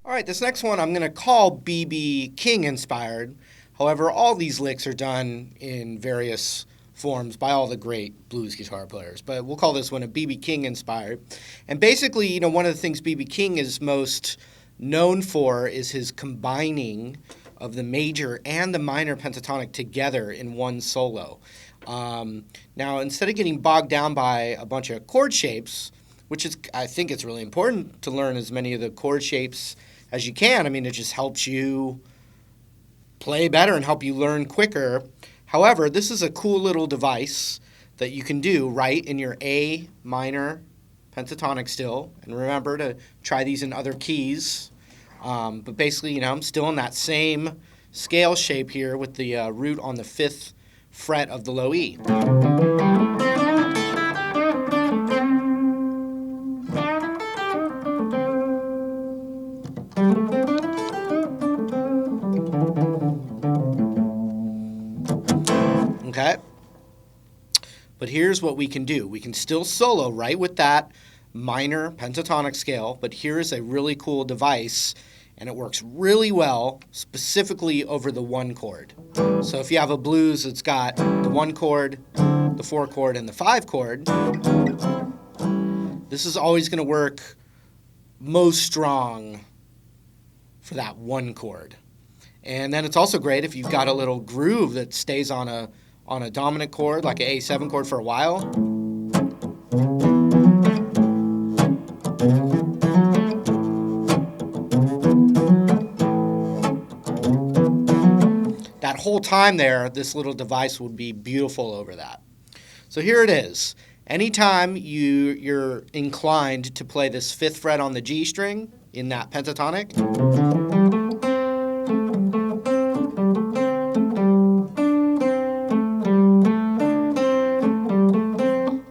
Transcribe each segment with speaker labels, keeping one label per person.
Speaker 1: All right, this next one I'm going to call B.B. King inspired. However, all these licks are done in various forms by all the great blues guitar players, but we'll call this one a B.B. King inspired. And basically, one of the things B.B. King is most known for is his combining of the major and the minor pentatonic together in one solo. Now, instead of getting bogged down by a bunch of chord shapes, which is, I think it's really important to learn as many of the chord shapes as you can. I mean, it just helps you play better and help you learn quicker. However, this is a cool little device that you can do right in your A minor pentatonic still. And remember to try these in other keys. But basically, I'm still in that same scale shape here with the root on the 5th fret of the low E. Okay? But here's what we can do. We can still solo right with that minor pentatonic scale, but here's a really cool device, and it works really well specifically over the 1 chord. So if you have a blues that's got the 1 chord, the 4 chord, and the 5 chord, this is always going to work most strong for that 1 chord. And then it's also great if you've got a little groove that stays on a dominant chord, like an A7 chord for a while. That whole time there, this little device would be beautiful over that. So here it is. Anytime you're inclined to play this 5th fret on the G string in that pentatonic,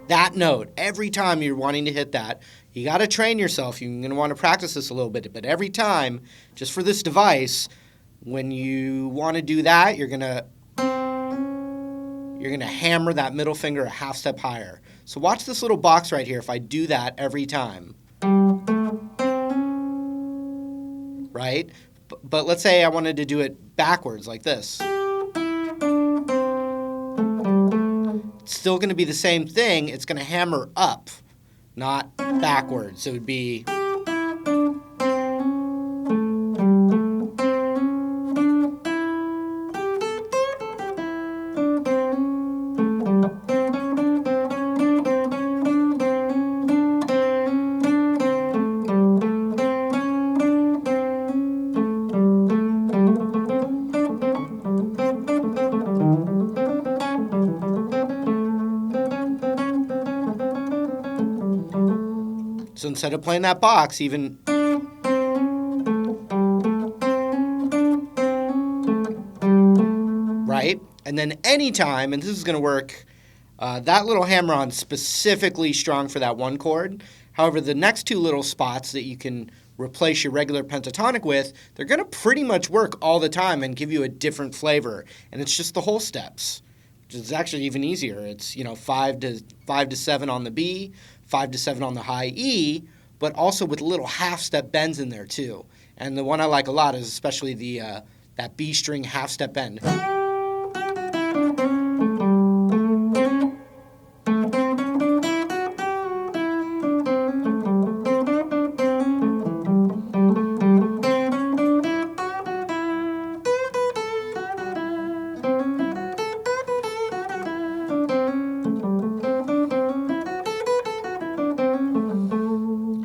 Speaker 1: that note, every time you're wanting to hit that, you got to train yourself. You're going to want to practice this a little bit, but every time, just for this device, when you want to do that, you're going to hammer that middle finger a half step higher. So watch this little box right here if I do that every time. Right? But let's say I wanted to do it backwards like this. It's still going to be the same thing. It's going to hammer up, not backwards. It would be... So instead of playing that box, even... Right? And then anytime, and this is going to work, that little hammer-on specifically strong for that 1 chord. However, the next 2 little spots that you can replace your regular pentatonic with, they're going to pretty much work all the time and give you a different flavor. And it's just the whole steps, which is actually even easier. It's 5 to 7 on the B, 5 to 7 on the high E, but also with little half-step bends in there too. And the one I like a lot is especially that B string half-step bend.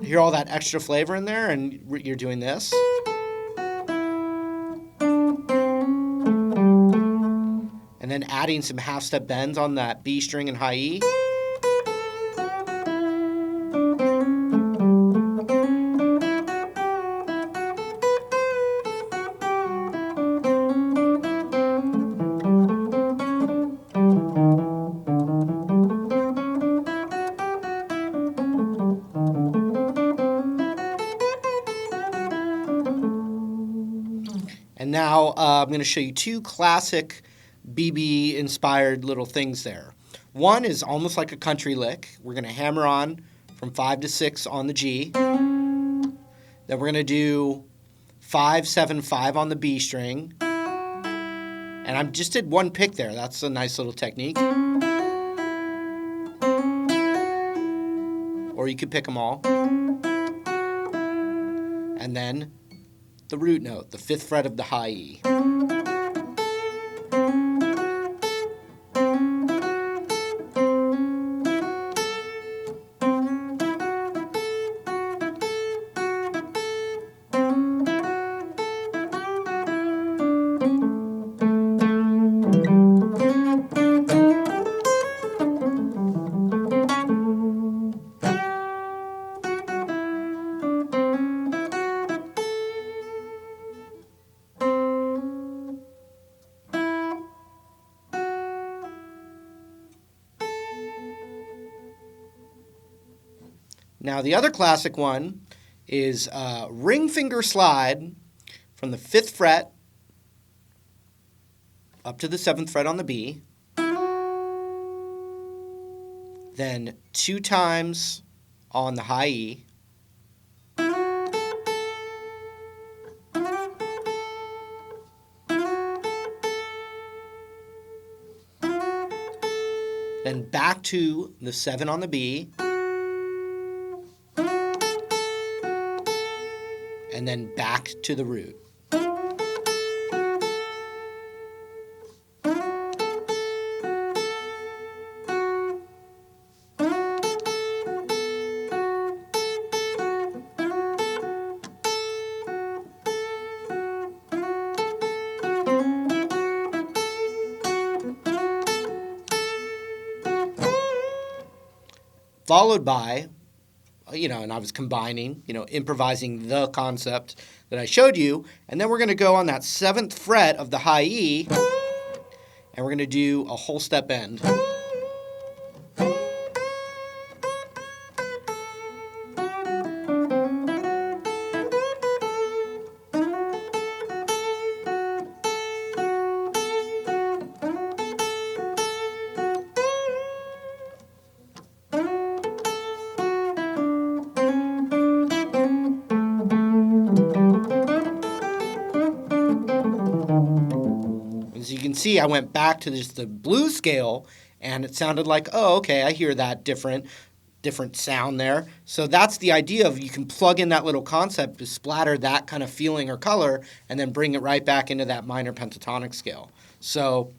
Speaker 1: Hear all that extra flavor in there, and you're doing this. And then adding some half-step bends on that B string and high E. And now I'm going to show you 2 classic BB-inspired little things there. One is almost like a country lick. We're going to hammer on from 5 to 6 on the G. Then we're going to do 5, 7, 5 on the B string. And I just did one pick there. That's a nice little technique. Or you could pick them all. And then the root note, the 5th fret of the high E. Now the other classic one is ring finger slide from the 5th fret up to the 7th fret on the B, then 2 times on the high E, then back to the 7 on the B, and then back to the root. Followed by, and I was combining, improvising the concept that I showed you. And then we're going to go on that 7th fret of the high E, and we're going to do a whole step bend. As you can see, I went back to just the blues scale, and it sounded like, oh, okay, I hear that different sound there. So that's the idea of you can plug in that little concept to splatter that kind of feeling or color, and then bring it right back into that minor pentatonic scale. So